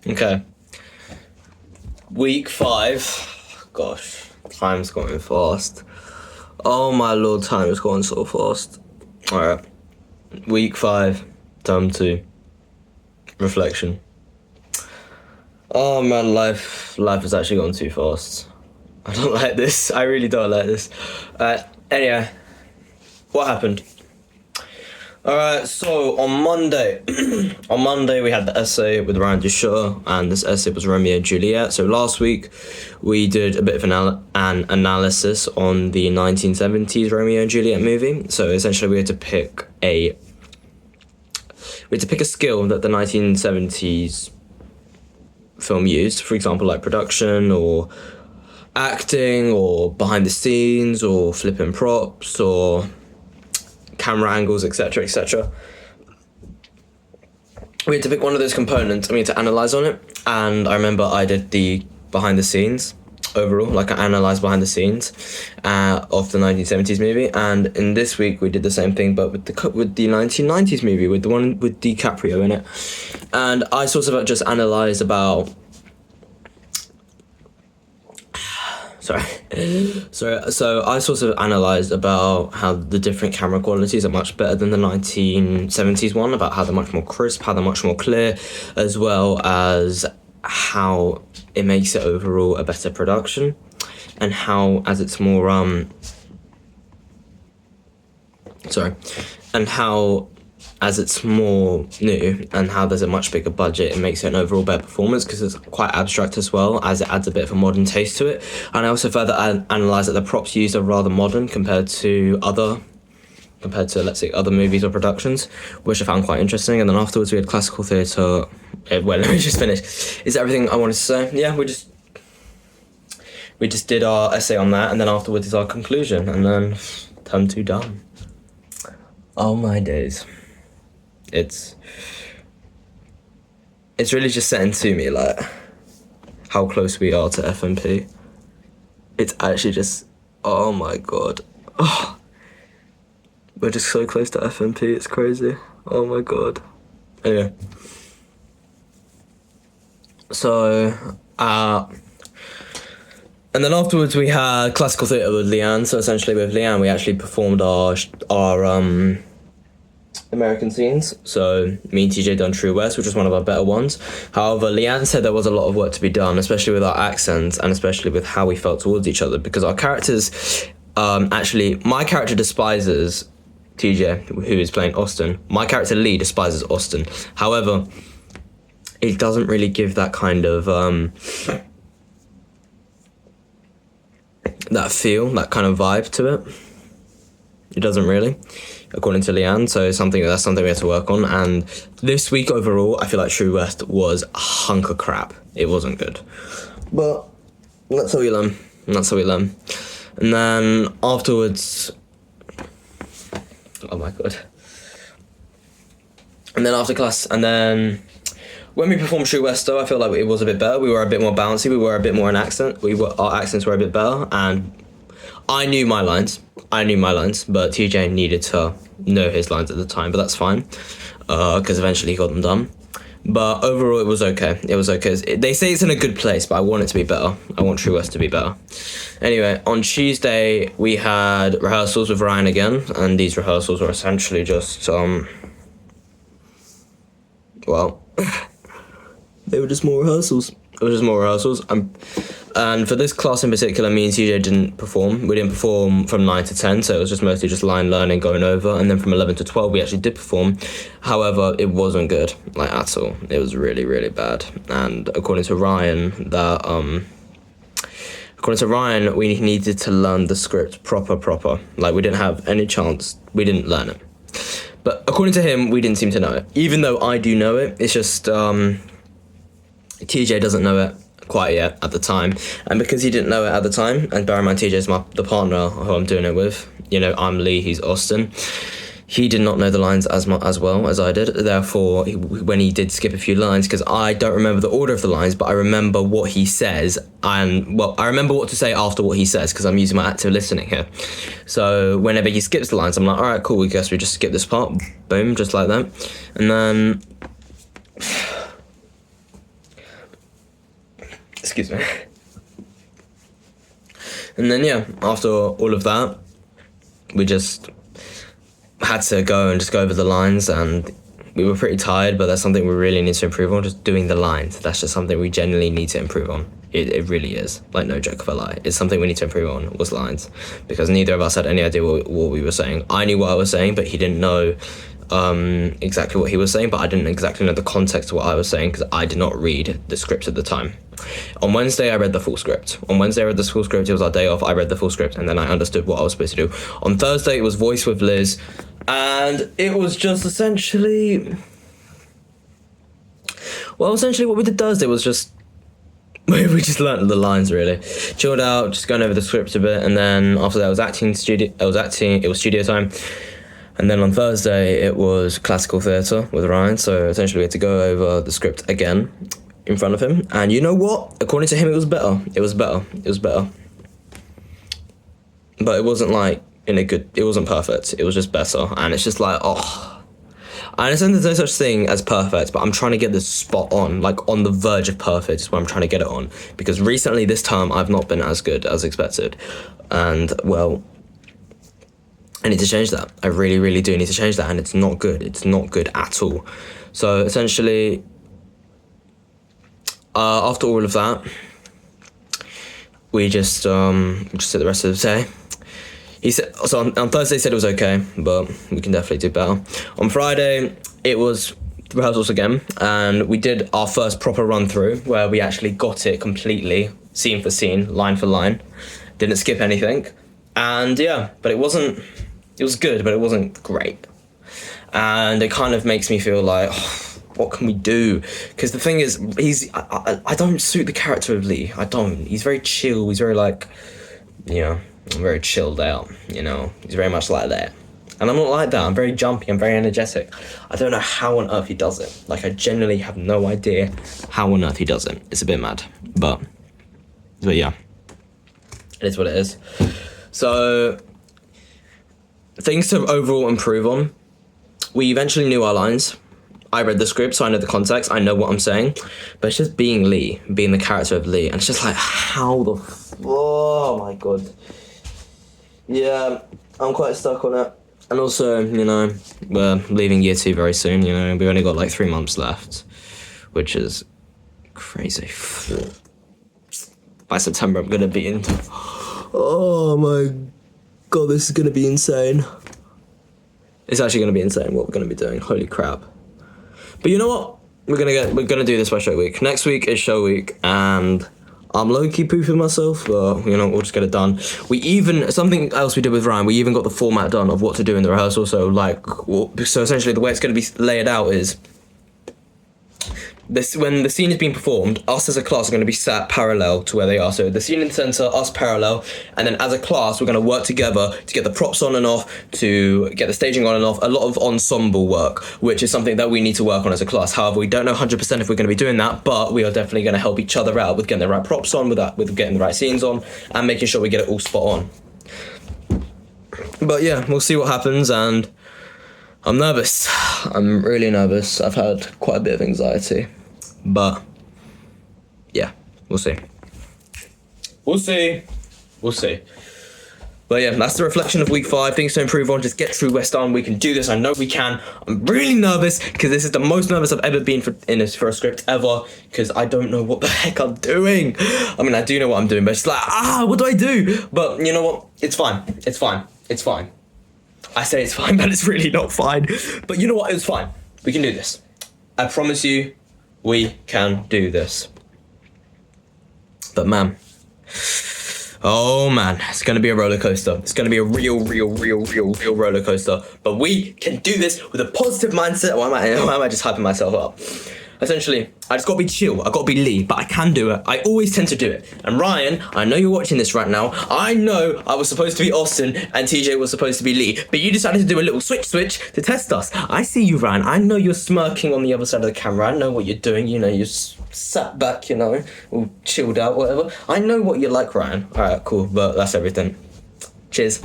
Okay. Week 5. Gosh, time's going fast. Oh my lord, time is going so fast. Alright. Week 5, term 2. Reflection. Oh man, life is actually going too fast. I don't like this. I really don't like this. Anyway, what happened? Alright, so on Monday, we had the essay with Ryan Duchot, and this essay was Romeo and Juliet. So last week, we did a bit of an analysis on the 1970s Romeo and Juliet movie. So essentially, we had to pick a skill that the 1970s film used. For example, like production or acting or behind the scenes or flipping props or camera angles, etc., etc. We had to pick one of those components and we had to analyze on it. And I remember I did the behind the scenes overall, like I analyzed behind the scenes of the 1970s movie. And in this week we did the same thing, but with the 1990s movie, with the one with DiCaprio in it. And I sort of just analyzed about. So I sort of analysed about how the different camera qualities are much better than the 1970s one, about how they're much more crisp, how they're much more clear, as well as how it makes it overall a better production, and how as it's more as it's more new and how there's a much bigger budget, it makes it an overall better performance because it's quite abstract as well, as it adds a bit of a modern taste to it. And I also further analysed that the props used are rather modern compared to let's say other movies or productions, which I found quite interesting. And then afterwards we had classical theatre. Well, let me just finish. Is that everything I wanted to say? Yeah, we just did our essay on that, and then afterwards is our conclusion, and then term 2 done. Oh my days. It's really just setting to me like how close we are to FMP. It's actually just, oh my god. Oh, we're just so close to FMP, it's crazy. Oh my god. Anyway. So, and then afterwards we had classical theatre with Leanne. So essentially with Leanne we actually performed our American scenes. So me and TJ done True West, which was one of our better ones. However, Leanne said there was a lot of work to be done, especially with our accents and especially with how we felt towards each other, because our characters, actually, my character despises TJ, who is playing Austin. My character Lee despises Austin. However, it doesn't really give that kind of that feel, that kind of vibe to it. It doesn't really, according to Leanne. So that's something we have to work on. And this week overall, I feel like True West was a hunk of crap. It wasn't good, but that's how we learn. And then afterwards, oh my god. And then after class, and then when we performed True West, though, I feel like it was a bit better. We were a bit more bouncy. We were a bit more in accent. Our accents were a bit better, and I knew my lines, but TJ needed to know his lines at the time, but that's fine, because eventually he got them done. But overall, it was okay. They say it's in a good place, but I want it to be better. I want True West to be better. Anyway, on Tuesday, we had rehearsals with Ryan again, and these rehearsals were essentially just, they were just more rehearsals. And for this class in particular, me and TJ didn't perform. We didn't perform from 9 to 10, so it was just mostly just line learning, going over. And then from 11 to 12, we actually did perform. However, it wasn't good, like, at all. It was really, really bad. And according to Ryan, we needed to learn the script proper. Like, we didn't have any chance. We didn't learn it. But according to him, we didn't seem to know it. Even though I do know it, it's just TJ doesn't know it quite yet at the time. And because he didn't know it at the time, and bear in mind TJ is the partner who I'm doing it with, I'm Lee, he's Austin, he did not know the lines as well as I did. Therefore, when he did skip a few lines, because I don't remember the order of the lines, but I remember what he says, and I remember what to say after what he says, because I'm using my active listening here. So whenever he skips the lines, I'm like, all right, cool, we guess we just skip this part, boom, just like that. And then Excuse me. And then yeah, after all of that, we just had to go and just go over the lines, and we were pretty tired, but that's something we really need to improve on, just doing the lines. That's just something we genuinely need to improve on. It really is, like, no joke of a lie. It's something we need to improve on, was lines, because neither of us had any idea what we were saying. I knew what I was saying, but he didn't know exactly what he was saying, but I didn't exactly know the context of what I was saying because I did not read the script at the time. On Wednesday, I read the full script. It was our day off. I read the full script, and then I understood what I was supposed to do. On Thursday, it was voice with Liz, and it was just essentially what we did Thursday was just we just learnt the lines, really. Chilled out, just going over the script a bit, and then after that it was studio time. And then on Thursday, it was classical theatre with Ryan, so essentially we had to go over the script again in front of him. And you know what? According to him, it was better. But it wasn't like it wasn't perfect. It was just better. And it's just like, I understand there's no such thing as perfect, but I'm trying to get this spot on, like on the verge of perfect is where I'm trying to get it on. Because recently, this term, I've not been as good as expected. And, well, I need to change that. I really, really do need to change that, and it's not good. It's not good at all. So essentially, after all of that, we just did the rest of the day. He said so on Thursday. He said it was okay, but we can definitely do better. On Friday, it was rehearsals again, and we did our first proper run through where we actually got it completely, scene for scene, line for line. Didn't skip anything, and yeah, but it wasn't. It was good, but it wasn't great. And it kind of makes me feel like, what can we do? Because the thing is, I don't suit the character of Lee. I don't. He's very chill. He's very like, very chilled out, He's very much like that. And I'm not like that. I'm very jumpy. I'm very energetic. I don't know how on earth he does it. Like, I genuinely have no idea how on earth he does it. It's a bit mad. But yeah. It is what it is. So, things to overall improve on. We eventually knew our lines. I read the script, so I know the context. I know what I'm saying. But it's just being Lee, being the character of Lee. And it's just like, oh my God. Yeah, I'm quite stuck on it. And also, we're leaving year 2 very soon, We've only got like 3 months left, which is crazy. By September, I'm going to be in... Oh my God, this is going to be insane. It's actually going to be insane what we're going to be doing. Holy crap. But you know what? We're going to do this by show week. Next week is show week, and I'm low-key pooping myself, but, we'll just get it done. Something else we did with Ryan, we even got the format done of what to do in the rehearsal, so essentially the way it's going to be laid out is, when the scene is being performed, us as a class are going to be sat parallel to where they are. So the scene in the centre, us parallel, and then as a class, we're going to work together to get the props on and off, to get the staging on and off, a lot of ensemble work, which is something that we need to work on as a class. However, we don't know 100% if we're going to be doing that, but we are definitely going to help each other out with getting the right props on, with getting the right scenes on, and making sure we get it all spot on. But yeah, we'll see what happens, and I'm nervous. I'm really nervous. I've had quite a bit of anxiety. But, yeah, we'll see. We'll see. But yeah, that's the reflection of week 5. Things to improve on. Just get through West End. We can do this. I know we can. I'm really nervous because this is the most nervous I've ever been for a script ever, because I don't know what the heck I'm doing. I mean, I do know what I'm doing, but it's like, what do I do? But you know what? It's fine. I say it's fine, but it's really not fine. But you know what? It's fine. We can do this. I promise you. We can do this. But man, it's going to be a roller coaster. It's going to be a real roller coaster. But we can do this with a positive mindset. Why am I just hyping myself up? Essentially, I just got to be chill. I got to be Lee, but I can do it. I always tend to do it. And Ryan, I know you're watching this right now. I know I was supposed to be Austin and TJ was supposed to be Lee, but you decided to do a little switch to test us. I see you, Ryan. I know you're smirking on the other side of the camera. I know what you're doing. You're sat back, all chilled out, whatever. I know what you're like, Ryan. All right, cool. But that's everything. Cheers.